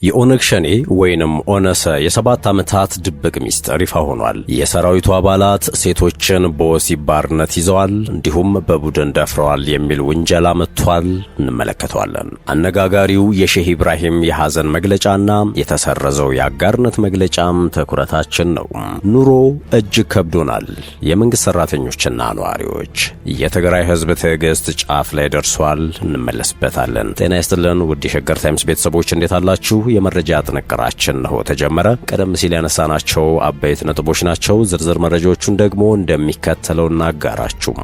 የኦነግ ሸኔ ወይንም ኦነሰ የ7 ዓመታት ድብቅ ሚስጥር ይፋ ሆኗል። የሰራዊቱ አባላት ሴቶችን በወሲብ ባርነት ይዘዋል፣ እንዲሁም በቡድን ደፍረዋል የሚል ውንጀላ መጥቷል። እንመለከተዋለን። አነጋጋሪው የሼህ ኢብራሂም የሐዘን መግለጫና የተሰረዘው የአጋርነት መግለጫም ትኩረታችን ነው። ኑሮ እጅግ ከብዶናል። የመንግስት ሰራተኞችና ነዋሪዎች፣ የትግራይ ህዝብ ትዕግስት ጫፍ ላይ ደርሷል። እንመለስበታለን። ጤና ይስጥልን ውድ የሸገር ታይምስ ቤተሰቦች እንዴት አላችሁ? የመረጃ ጥንቅራችን ነው ተጀመረ። ቀደም ሲል ያነሳናቸው አበይት ነጥቦች ናቸው። ዝርዝር መረጃዎቹን ደግሞ እንደሚከተለው እናጋራችሁ።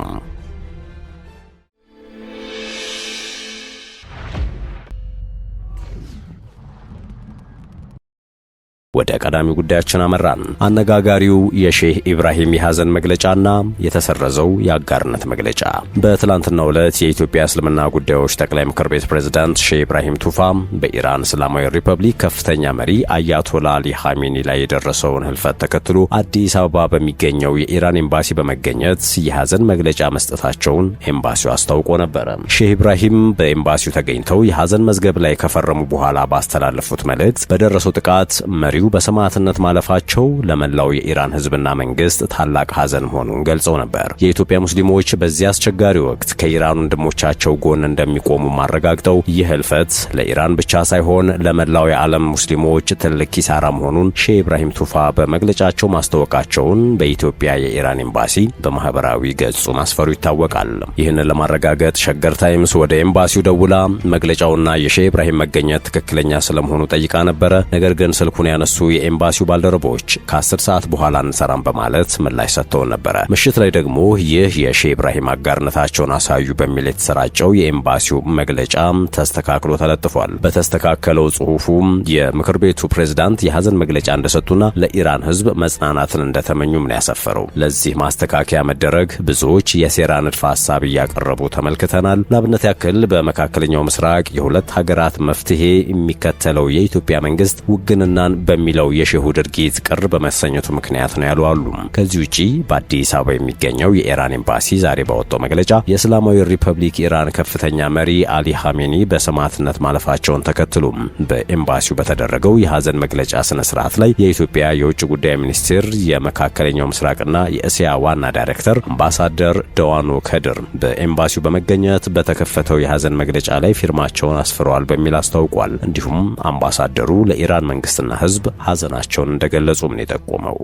ወደ ቀዳሚ ጉዳያችን አመራን። አነጋጋሪው የሼህ ኢብራሂም የሐዘን መግለጫና የተሰረዘው የአጋርነት መግለጫ። በትላንትናው ዕለት የኢትዮጵያ እስልምና ጉዳዮች ጠቅላይ ምክር ቤት ፕሬዝዳንት ሼህ ኢብራሂም ቱፋ በኢራን እስላማዊ ሪፐብሊክ ከፍተኛ መሪ አያቶላ አሊ ኻሜኒ ላይ የደረሰውን ህልፈት ተከትሎ አዲስ አበባ በሚገኘው የኢራን ኤምባሲ በመገኘት የሐዘን መግለጫ መስጠታቸውን ኤምባሲው አስታውቆ ነበር። ሼህ ኢብራሂም በኤምባሲው ተገኝተው የሐዘን መዝገብ ላይ ከፈረሙ በኋላ ባስተላለፉት መልእክት በደረሰው ጥቃት መሪው በሰማዕትነት ማለፋቸው ለመላው የኢራን ህዝብና መንግስት ታላቅ ሐዘን መሆኑን ገልጸው ነበር። የኢትዮጵያ ሙስሊሞች በዚህ አስቸጋሪ ወቅት ከኢራን ወንድሞቻቸው ጎን እንደሚቆሙ ማረጋግጠው ይህ ህልፈት ለኢራን ብቻ ሳይሆን ለመላው የዓለም ሙስሊሞች ትልቅ ኪሳራ መሆኑን ሼህ ኢብራሂም ቱፋ በመግለጫቸው ማስታወቃቸውን በኢትዮጵያ የኢራን ኤምባሲ በማህበራዊ ገጹ ማስፈሩ ይታወቃል። ይህንን ለማረጋገጥ ሸገር ታይምስ ወደ ኤምባሲው ደውላ መግለጫውና የሼህ ኢብራሂም መገኘት ትክክለኛ ስለመሆኑ ጠይቃ ነበረ። ነገር ግን ስልኩን ያነሱ የኤምባሲው ባልደረቦች ከ10 ሰዓት በኋላ እንሰራም በማለት ምላሽ ሰጥተው ነበር። ምሽት ላይ ደግሞ ይህ የሼህ ኢብራሂም አጋርነታቸውን አሳዩ በሚል የተሰራጨው የኤምባሲው መግለጫ ተስተካክሎ ተለጥፏል። በተስተካከለው ጽሑፉም የምክር ቤቱ ፕሬዝዳንት የሐዘን መግለጫ እንደሰጡና ለኢራን ህዝብ መጽናናትን እንደተመኙም ነው ያሰፈረው። ለዚህ ማስተካከያ መደረግ ብዙዎች የሴራ ንድፈ ሐሳብ እያቀረቡ ተመልክተናል። ለአብነት ያክል በመካከለኛው ምስራቅ የሁለት ሀገራት መፍትሄ የሚከተለው የኢትዮጵያ መንግስት ውግንናን በሚለው የሼሁ ድርጊት ቅር በመሰኘቱ ምክንያት ነው ያሉ አሉ። ከዚህ ውጪ በአዲስ አበባ የሚገኘው የኢራን ኤምባሲ ዛሬ ባወጣው መግለጫ የእስላማዊ ሪፐብሊክ ኢራን ከፍተኛ መሪ አሊ ኻሜኒ በሰማዕትነት ማለፋቸውን ተከትሎ በኤምባሲው በተደረገው የሐዘን መግለጫ ስነ ስርዓት ላይ የኢትዮጵያ የውጭ ጉዳይ ሚኒስቴር የመካከለኛው ምስራቅና የእስያ ዋና ዳይሬክተር አምባሳደር ደዋኖ ከድር በኤምባሲው በመገኘት በተከፈተው የሐዘን መግለጫ ላይ ፊርማቸውን አስፍረዋል በሚል አስታውቋል። እንዲሁም አምባሳደሩ ለኢራን መንግስትና ህዝብ ሐዘናቸውን እንደገለጹም ነው የጠቆመው።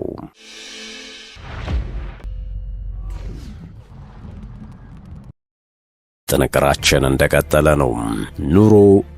ጥንቅራችን እንደቀጠለ ነው። ኑሮ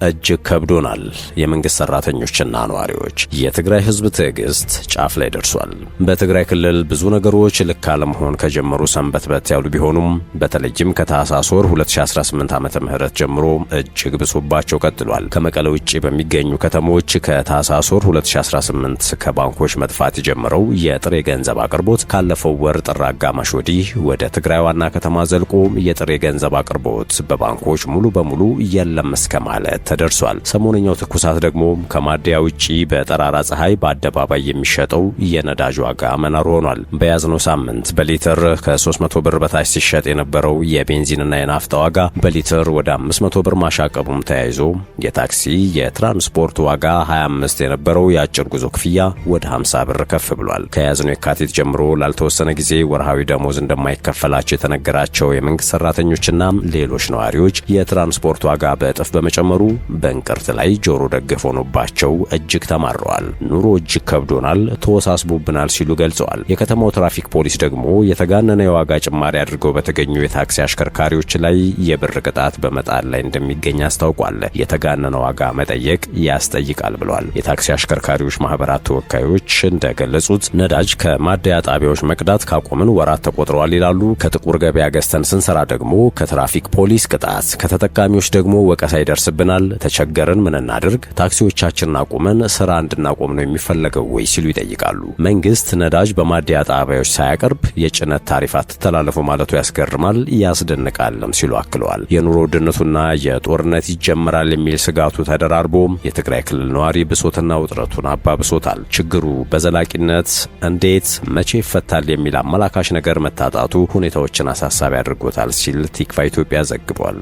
እጅግ ከብዶናል። የመንግስት ሰራተኞችና ነዋሪዎች፣ የትግራይ ህዝብ ትዕግስት ጫፍ ላይ ደርሷል። በትግራይ ክልል ብዙ ነገሮች ልክ አለመሆን ከጀመሩ ሰንበትበት ያሉ ቢሆኑም በተለይም ከታህሳስ ወር 2018 ዓመተ ምህረት ጀምሮ እጅግ ብሶባቸው ቀጥሏል። ከመቀለ ውጪ በሚገኙ ከተሞች ከታህሳስ ወር 2018 ከባንኮች መጥፋት የጀመረው የጥሬ ገንዘብ አቅርቦት ካለፈው ወር ጥር አጋማሽ ወዲህ ወደ ትግራይ ዋና ከተማ ዘልቆ የጥሬ ገንዘብ አቅርቦት በባንኮች ሙሉ በሙሉ የለም እስከ ማለት ተደርሷል። ሰሞነኛው ትኩሳት ደግሞ ከማደያ ውጪ በጠራራ ፀሐይ በአደባባይ የሚሸጠው የነዳጅ ዋጋ መናር ሆኗል። በያዝነው ሳምንት በሊትር ከ300 ብር በታች ሲሸጥ የነበረው የቤንዚንና የናፍጣ ዋጋ በሊትር ወደ 500 ብር ማሻቀቡም ተያይዞ የታክሲ የትራንስፖርት ዋጋ 25 የነበረው የአጭር ጉዞ ክፍያ ወደ 50 ብር ከፍ ብሏል። ከያዝነው የካቲት ጀምሮ ላልተወሰነ ጊዜ ወርሃዊ ደሞዝ እንደማይከፈላቸው የተነገራቸው የመንግስት ሰራተኞችና ሌሎች ነዋሪዎች የትራንስፖርት ዋጋ በእጥፍ በመጨመሩ በእንቅርት ላይ ጆሮ ደግፍ ሆኖባቸው እጅግ ተማረዋል። ኑሮ እጅግ ከብዶናል፣ ተወሳስቦብናል ሲሉ ገልጸዋል። የከተማው ትራፊክ ፖሊስ ደግሞ የተጋነነ የዋጋ ጭማሪ አድርገው በተገኙ የታክሲ አሽከርካሪዎች ላይ የብር ቅጣት በመጣል ላይ እንደሚገኝ አስታውቋል። የተጋነነ ዋጋ መጠየቅ ያስጠይቃል ብለዋል። የታክሲ አሽከርካሪዎች ማህበራት ተወካዮች እንደገለጹት ነዳጅ ከማደያ ጣቢያዎች መቅዳት ካቆምን ወራት ተቆጥረዋል ይላሉ። ከጥቁር ገበያ ገዝተን ስንሰራ ደግሞ ከትራፊክ ፖሊስ ቅጣት፣ ከተጠቃሚዎች ደግሞ ወቀሳ ይደርስብናል። ተቸገርን፣ ምን እናድርግ? ታክሲዎቻችንን አቁመን ስራ እንድናቆም ነው የሚፈለገው ወይ ሲሉ ይጠይቃሉ። መንግስት ነዳጅ በማደያ ጣቢያዎች ሳያቀርብ የጭነት ታሪፍ አትተላለፉ ማለቱ ያስገርማል፣ ያስደንቃልም ሲሉ አክለዋል። የኑሮ ውድነቱና የጦርነት ይጀምራል የሚል ስጋቱ ተደራርቦ የትግራይ ክልል ነዋሪ ብሶትና ውጥረቱን አባብሶታል። ችግሩ በዘላቂነት እንዴት መቼ ይፈታል የሚል አመላካሽ ነገር መታጣቱ ሁኔታዎችን አሳሳቢ አድርጎታል ሲል ቲክቫህ ኢትዮጵያ ዘግቧል።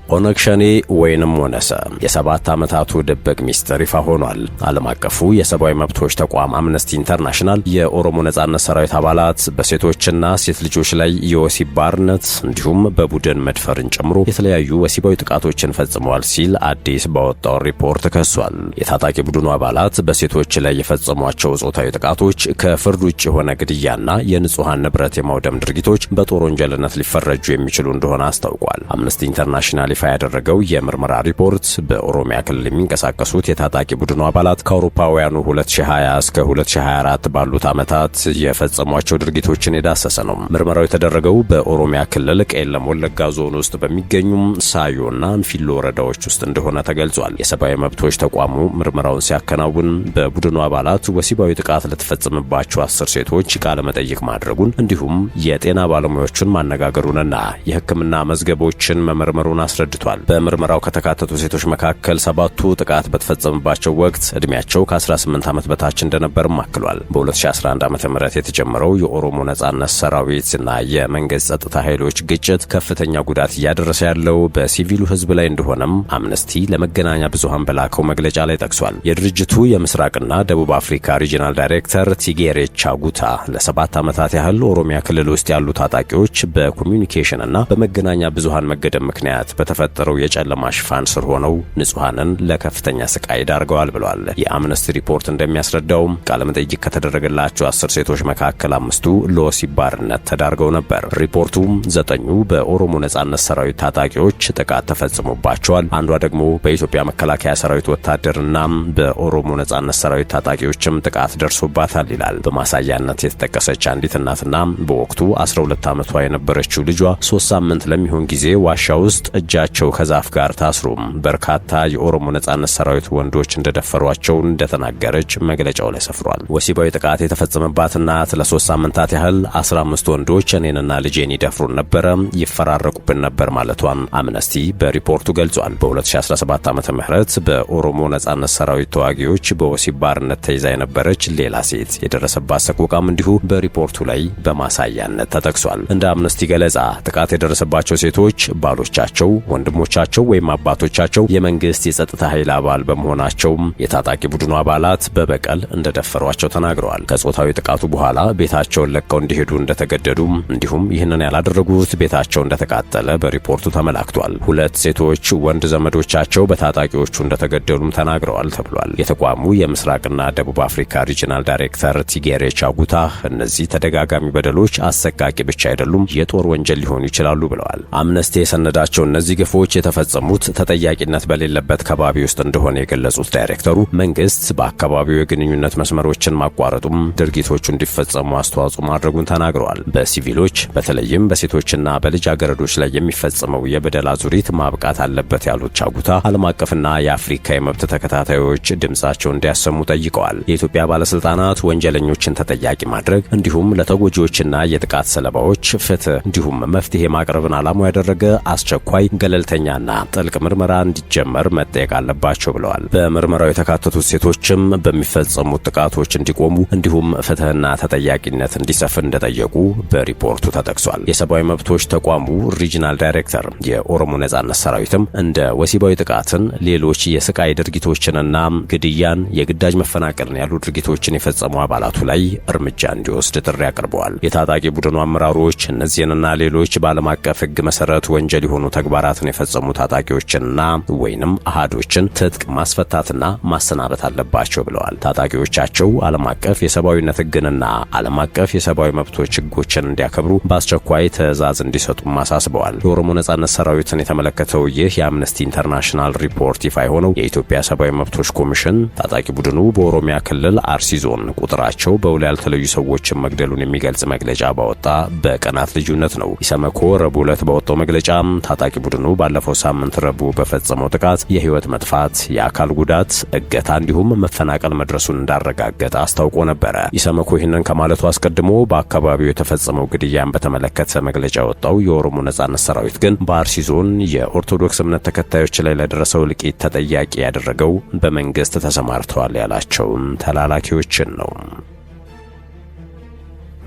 ኦነግ ሸኔ ወይንም ኦነሰ የ7 ዓመታቱ ድብቅ ሚስጥር ይፋ ሆኗል። ዓለም አቀፉ የሰብአዊ መብቶች ተቋም አምነስቲ ኢንተርናሽናል የኦሮሞ ነጻነት ሰራዊት አባላት በሴቶችና ሴት ልጆች ላይ የወሲብ ባርነት እንዲሁም በቡድን መድፈርን ጨምሮ የተለያዩ ወሲባዊ ጥቃቶችን ፈጽመዋል ሲል አዲስ ባወጣው ሪፖርት ከሷል። የታጣቂ ቡድኑ አባላት በሴቶች ላይ የፈጸሟቸው ጾታዊ ጥቃቶች፣ ከፍርድ ውጭ የሆነ ግድያና የንጹሃን ንብረት የማውደም ድርጊቶች በጦር ወንጀልነት ሊፈረጁ የሚችሉ እንደሆነ አስታውቋል። አምነስቲ ኢንተርናሽናል ይፋ ያደረገው የምርመራ ሪፖርት በኦሮሚያ ክልል የሚንቀሳቀሱት የታጣቂ ቡድኑ አባላት ከአውሮፓውያኑ 2020 እስከ 2024 ባሉት ዓመታት የፈጸሟቸው ድርጊቶችን የዳሰሰ ነው። ምርመራው የተደረገው በኦሮሚያ ክልል ቄለም ወለጋ ዞን ውስጥ በሚገኙም ሳዮና አንፊሎ ወረዳዎች ውስጥ እንደሆነ ተገልጿል። የሰብአዊ መብቶች ተቋሙ ምርመራውን ሲያከናውን በቡድኑ አባላት ወሲባዊ ጥቃት ለተፈጸመባቸው 10 ሴቶች ቃለ መጠይቅ ማድረጉን እንዲሁም የጤና ባለሙያዎችን ማነጋገሩንና የሕክምና መዝገቦችን መመርመሩን አስረድቷል። በምርመራው ከተካተቱ ሴቶች መካከል 7ቱ ጥቃት በተፈጸመባቸው ወቅት ዕድሜያቸው ከ18 ዓመት በታች እንደነበርም አክሏል። በ2011 ዓ.ም የተጀመረው የኦሮሞ ነጻነት ሰራዊትና የመንግስት ጸጥታ ኃይሎች ግጭት ከፍተኛ ጉዳት እያደረሰ ያለው በሲቪሉ ሕዝብ ላይ እንደሆነም አምነስቲ ለመገናኛ ብዙሃን በላከው መግለጫ ላይ ጠቅሷል። የድርጅቱ የምስራቅና ደቡብ አፍሪካ ሪጂናል ዳይሬክተር ቲጌሬ ቻጉታ ለ7 ዓመታት ያህል ኦሮሚያ ክልል ውስጥ ያሉ ታጣቂዎች በኮሚዩኒኬሽንና በመገናኛ ብዙሃን መገደም ምክንያት በተፈጠረው የጨለማ ሽፋን ስር ሆነው ንጹሃንን ለከፍተኛ ስቃይ ዳርገዋል ብሏል። የአምነስቲ ሪፖርት እንደሚያስረዳው ቃለመጠይቅ ከተደረገላቸው 10 ሴቶች መካከል 5ቱ ለወሲብ ባርነት ተዳርገው ነበር። ሪፖርቱ 9ኙ በኦሮሞ ነጻነት ሰራዊት ታጣቂዎች ጥቃት ተፈጽሞባቸዋል፣ አንዷ ደግሞ በኢትዮጵያ መከላከያ ሰራዊት ወታደርና በኦሮሞ ነጻነት ሰራዊት ታጣቂዎችም ጥቃት ደርሶባታል ይላል። በማሳያነት የተጠቀሰች አንዲት እናትና በወቅቱ 12 ዓመቷ የነበረችው ልጇ 3 ሳምንት ለሚሆን ጊዜ ዋሻ ውስጥ እጃቸው ከዛፍ ጋር ታስሮም በርካታ የኦሮሞ ነጻነት ሰራዊት ወንዶች እንደደፈሯቸው እንደተናገረች መግለጫው ላይ ሰፍሯል። ወሲባዊ ጥቃት የተፈጸመባት እናት ለ3 ሳምንታት ያህል 15 ወንዶች እኔንና ልጄን ይደፍሩን ነበረ፣ ይፈራረቁብን ነበር ማለቷን አምነስቲ በሪፖርቱ ገልጿል። በ2017 ዓመተ ምህረት በኦሮሞ ነጻነት ሰራዊት ተዋጊዎች በወሲብ ባርነት ተይዛ የነበረች ሌላ ሴት የደረሰባት ሰቆቃም እንዲሁ በሪፖርቱ ላይ በማሳያነት ተጠቅሷል። እንደ አምነስቲ ገለጻ ጥቃት የደረሰባቸው ሴቶች ባሎቻቸው፣ ወንድሞቻቸው ወይም አባቶቻቸው የመንግስት የጸጥታ ኃይል አባል በመሆናቸው የታጣቂ ቡድኑ አባላት በበቀል እንደደፈሯቸው ተናግረዋል። ከጾታዊ ጥቃቱ በኋላ ቤታቸውን ለቀው እንዲሄዱ እንደተገደዱ እንዲሁም ይህንን ያላደረጉት ቤታቸው እንደተቃጠለ በሪፖርቱ ተመላክቷል። 2 ሴቶች ወንድ ዘመዶቻቸው በታጣቂዎቹ እንደተገደሉም ተናግረዋል ተብሏል። የተቋሙ የምስራቅና ደቡብ አፍሪካ ሪጂናል ዳይሬክተር ቲጌሬ ቻጉታ እነዚህ ተደጋጋሚ በደሎች አሰቃቂ ብቻ አይደሉም፣ የጦር ወንጀል ሊሆኑ ይችላሉ ብለዋል። አምነስቲ የሰነዳቸው እነዚህ ግፎች የተፈጸሙት ተጠያቂነት በሌለበት ከባቢ ውስጥ እንደሆነ የገለጹት ዳይሬክተሩ መንግስት በአካባቢው የግንኙነት መስመሮችን ማቋረጡም ድርጊቶቹ እንዲፈጸሙ አስተዋጽኦ ማድረጉን ተናግረዋል። በሲቪሎች በተለይም በሴቶችና በልጃገረዶች ላይ የሚፈጸመው የበደል አዙሪት ማብቃት አለበት ያሉት ቻጉታ ዓለም አቀፍና የአፍሪካ የመብት ተከታታዮች ድምጻቸውን እንዲያሰሙ ጠይቀዋል። የኢትዮጵያ ባለስልጣናት ወንጀለኞችን ተጠያቂ ማድረግ እንዲሁም ለተጎጂዎችና የጥቃት ሰለባዎች ፍትህ እንዲሁም መፍትሄ ማቅረብን ዓላማው ያደረገ አስቸኳይ ገለልተኛና ጥልቅ ምርመራ እንዲጀመር መጠየቅ አለባቸው ብለዋል። በምርመራው የተካተቱት ሴቶችም በሚፈጸሙት ጥቃቶች እንዲቆሙ እንዲሁም ፍትህና ተጠያቂነት እንዲሰፍን እንደጠየቁ በሪፖርቱ ተጠቅሷል። የሰብአዊ መብቶች ተቋሙ ሪጂናል ዳይሬክተር የኦሮሞ ነጻነት ሰራዊትም እንደ ወሲባዊ ጥቃትን፣ ሌሎች የስቃይ ድርጊቶችንና ግድያን፣ የግዳጅ መፈናቀልን ያሉ ድርጊቶችን የፈጸሙ አባላቱ ላይ እርምጃ እንዲወስድ ጥሪ አቅርበዋል። የታጣቂ ቡድኑ አመራሮች እነዚህንና ሌሎች በዓለም አቀፍ ሕግ መሰረት ወንጀል የሆኑ ተግባራትን የፈጸሙ ታጣቂዎችንና ወይንም አሃዶችን ትጥቅ ማስፈታትና ማሰናበት አለባቸው ብለዋል። ታጣቂዎቻቸው ዓለም አቀፍ የሰብአዊነት ሕግንና ዓለም አቀፍ የሰብአዊ መብቶች ሕጎችን እንዲያከብሩ በአስቸኳይ ትዕዛዝ እንዲሰጡም አሳስበዋል። የኦሮሞ ነጻነት ሰራዊትን የተመለከተው ይህ የአምነስቲ ኢንተርናሽናል ሪፖርት ይፋ የሆነው የኢትዮጵያ ሰብአዊ መብቶች ኮሚሽን ታጣቂ ቡድኑ በኦሮሚያ ክልል አርሲ ዞን ቁጥራቸው በውል ያልተለዩ ሰዎችን መግደሉን የሚገልጽ መግለጫ ባወጣ በቀናት ልዩነት ነው። ኢሰመኮ ረቡዕ ዕለት ባወጣው መግለጫ ታጣቂ ቡድኑ ባለፈው ሳምንት ረቡዕ በፈጸመው ጥቃት የህይወት መጥፋት፣ የአካል ጉዳት፣ እገታ እንዲሁም መፈናቀል መድረሱን እንዳረጋገጠ አስታውቆ ነበረ። ኢሰመኮ ይህንን ከማለቱ አስቀድሞ በአካባቢው የተፈጸመው ግድያን በተመለከተ መግለጫ ያወጣው የኦሮሞ ነጻነት ሰራዊት ግን በአርሲ ዞን የኦርቶዶክስ እምነት ተከታዮች ላይ ለደረሰው እልቂት ተጠያቂ ያደረገው በመንግስት ተሰማርተዋል ያላቸውን ተላላኪዎችን ነው።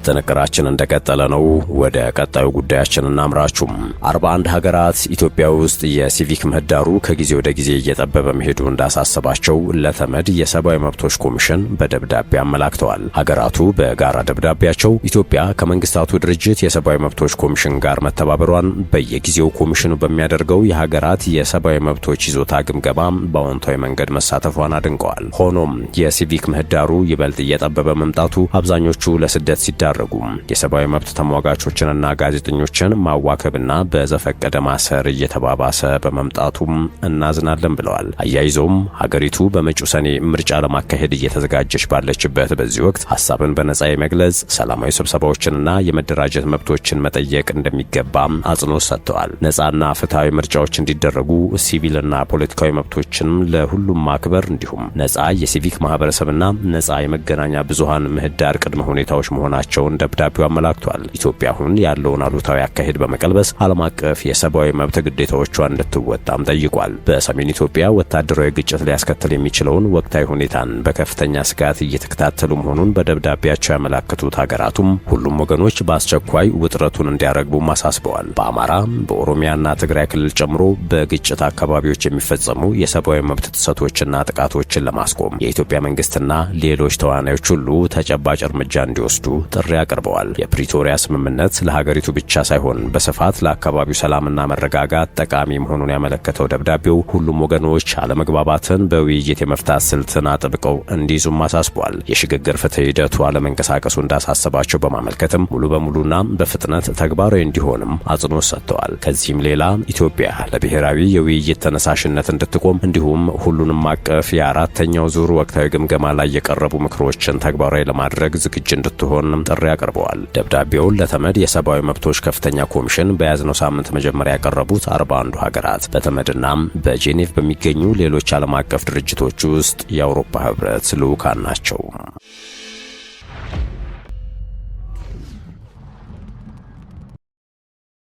ጥንቅራችን እንደቀጠለ ነው። ወደ ቀጣዩ ጉዳያችን እናምራችሁ። 41 ሀገራት ኢትዮጵያ ውስጥ የሲቪክ ምህዳሩ ከጊዜ ወደ ጊዜ እየጠበበ መሄዱ እንዳሳሰባቸው ለተመድ የሰብአዊ መብቶች ኮሚሽን በደብዳቤ አመላክተዋል። ሀገራቱ በጋራ ደብዳቤያቸው ኢትዮጵያ ከመንግስታቱ ድርጅት የሰብአዊ መብቶች ኮሚሽን ጋር መተባበሯን በየጊዜው ኮሚሽኑ በሚያደርገው የሀገራት የሰብአዊ መብቶች ይዞታ ግምገማ በአዎንታዊ መንገድ መሳተፏን አድንቀዋል። ሆኖም የሲቪክ ምህዳሩ ይበልጥ እየጠበበ መምጣቱ አብዛኞቹ ለስደት ሲዳረጉ የሰብአዊ መብት ተሟጋቾችንና ጋዜጠኞችን ማዋከብና በዘፈቀደ ማሰር እየተባባሰ በመምጣቱም እናዝናለን ብለዋል። አያይዘውም ሀገሪቱ በመጪው ሰኔ ምርጫ ለማካሄድ እየተዘጋጀች ባለችበት በዚህ ወቅት ሀሳብን በነጻ የመግለጽ ሰላማዊ ስብሰባዎችንና የመደራጀት መብቶችን መጠየቅ እንደሚገባ አጽንኦት ሰጥተዋል። ነጻና ፍትሃዊ ምርጫዎች እንዲደረጉ ሲቪልና ፖለቲካዊ መብቶችን ለሁሉም ማክበር እንዲሁም ነጻ የሲቪክ ማህበረሰብና ነጻ የመገናኛ ብዙሃን ምህዳር ቅድመ ሁኔታዎች መሆናቸውን ደብዳቤው አመላክቷል። ኢትዮጵያ አሁን ያለውን አሉታዊ አካሄድ በመቀልበስ ዓለም አቀፍ የሰብአዊ መብት ግዴታዎቿን እንድትወጣም ጠይቋል። በሰሜን ኢትዮጵያ ወታደራዊ ግጭት ሊያስከትል የሚችለውን ወቅታዊ ሁኔታን በከፍተኛ ስጋት እየተከታተሉ መሆኑን በደብዳቤያቸው ያመላክቱት ሀገራቱም ሁሉም ወገኖች በአስቸኳይ ውጥረቱን እንዲያረግቡም አሳስበዋል። በአማራ በኦሮሚያና ትግራይ ክልል ጨምሮ በግጭት አካባቢዎች የሚፈጸሙ የሰብአዊ መብት ጥሰቶችና ጥቃቶችን ለማስቆም የኢትዮጵያ መንግስትና ሌሎች ተዋናዮች ሁሉ ተጨባጭ እርምጃ እንዲወስዱ ጥሪ አቅርበዋል። የፕሪቶሪያ ስምምነት ለሀገሪቱ ብቻ ሳይሆን በስፋት ለአካባቢው ሰላምና መረጋጋት ጠቃሚ መሆኑን ያመለከተው ደብዳቤው ሁሉም ወገኖች አለመግባባትን በውይይት የመፍታት ስልትን አጥብቀው እንዲይዙም አሳስቧል። የሽግግር ፍትህ ሂደቱ አለመንቀሳቀሱ እንዳሳሰባቸው በማመልከትም ሙሉ በሙሉና በፍጥነት ተግባራዊ እንዲሆንም አጽንኦት ሰጥተዋል። ከዚህም ሌላ ኢትዮጵያ ለብሔራዊ የውይይት ተነሳሽነት እንድትቆም እንዲሁም ሁሉንም አቀፍ የአራተኛው ዙር ወቅታዊ ግምገማ ላይ የቀረቡ ምክሮችን ተግባራዊ ለማድረግ ዝግጁ እንድትሆን ጥሪ አቅርበዋል። ደብዳቤውን ለተመድ የሰብአዊ መብቶች ከፍተኛ ኮሚሽን በያዝነው ሳምንት መጀመሪያ ያቀረቡት 41 ሀገራት በተመድና በጄኔቭ በሚገኙ ሌሎች ዓለም አቀፍ ድርጅቶች ውስጥ የአውሮፓ ህብረት ልዑካን ናቸው።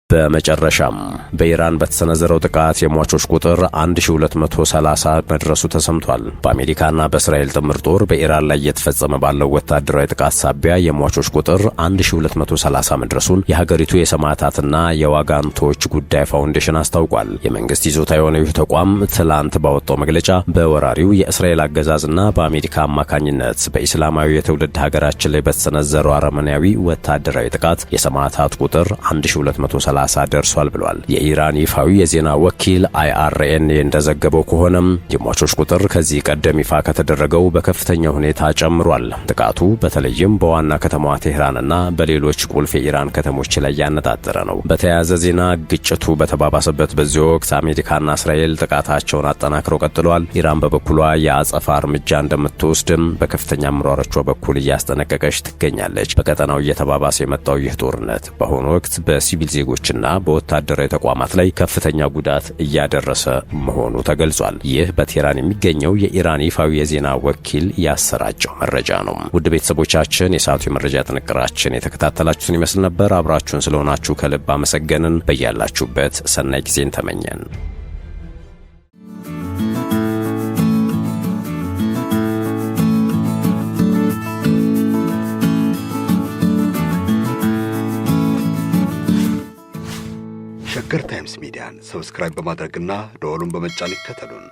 በመጨረሻም በኢራን በተሰነዘረው ጥቃት የሟቾች ቁጥር 1230 መድረሱ ተሰምቷል። በአሜሪካና በእስራኤል ጥምር ጦር በኢራን ላይ እየተፈጸመ ባለው ወታደራዊ ጥቃት ሳቢያ የሟቾች ቁጥር 1230 መድረሱን የሀገሪቱ የሰማዕታትና የዋጋንቶች ጉዳይ ፋውንዴሽን አስታውቋል። የመንግስት ይዞታ የሆነው ይህ ተቋም ትላንት ባወጣው መግለጫ በወራሪው የእስራኤል አገዛዝና በአሜሪካ አማካኝነት በኢስላማዊ የትውልድ ሀገራችን ላይ በተሰነዘረው አረመኔያዊ ወታደራዊ ጥቃት የሰማዕታት ቁጥር 1230 ደርሷል ብሏል። የኢራን ይፋዊ የዜና ወኪል IRNA እንደዘገበው ከሆነም የሟቾች ቁጥር ከዚህ ቀደም ይፋ ከተደረገው በከፍተኛ ሁኔታ ጨምሯል። ጥቃቱ በተለይም በዋና ከተማዋ ቴህራንና በሌሎች ቁልፍ የኢራን ከተሞች ላይ ያነጣጠረ ነው። በተያያዘ ዜና ግጭቱ በተባባሰበት በዚህ ወቅት አሜሪካና እስራኤል ጥቃታቸውን አጠናክረው ቀጥለዋል። ኢራን በበኩሏ የአጸፋ እርምጃ እንደምትወስድም በከፍተኛ አመራሮቿ በኩል እያስጠነቀቀች ትገኛለች። በቀጠናው እየተባባሰ የመጣው ይህ ጦርነት በአሁኑ ወቅት በሲቪል ዜጎች እና በወታደራዊ ተቋማት ላይ ከፍተኛ ጉዳት እያደረሰ መሆኑ ተገልጿል። ይህ በቴህራን የሚገኘው የኢራን ይፋዊ የዜና ወኪል ያሰራጨው መረጃ ነው። ውድ ቤተሰቦቻችን የሰዓቱ የመረጃ ጥንቅራችን የተከታተላችሁትን ይመስል ነበር። አብራችሁን ስለሆናችሁ ከልብ አመሰገንን። በያላችሁበት ሰናይ ጊዜን ተመኘን። ሸገር ታይምስ ሚዲያን ሰብስክራይብ በማድረግና ደወሉን በመጫን ይከተሉን።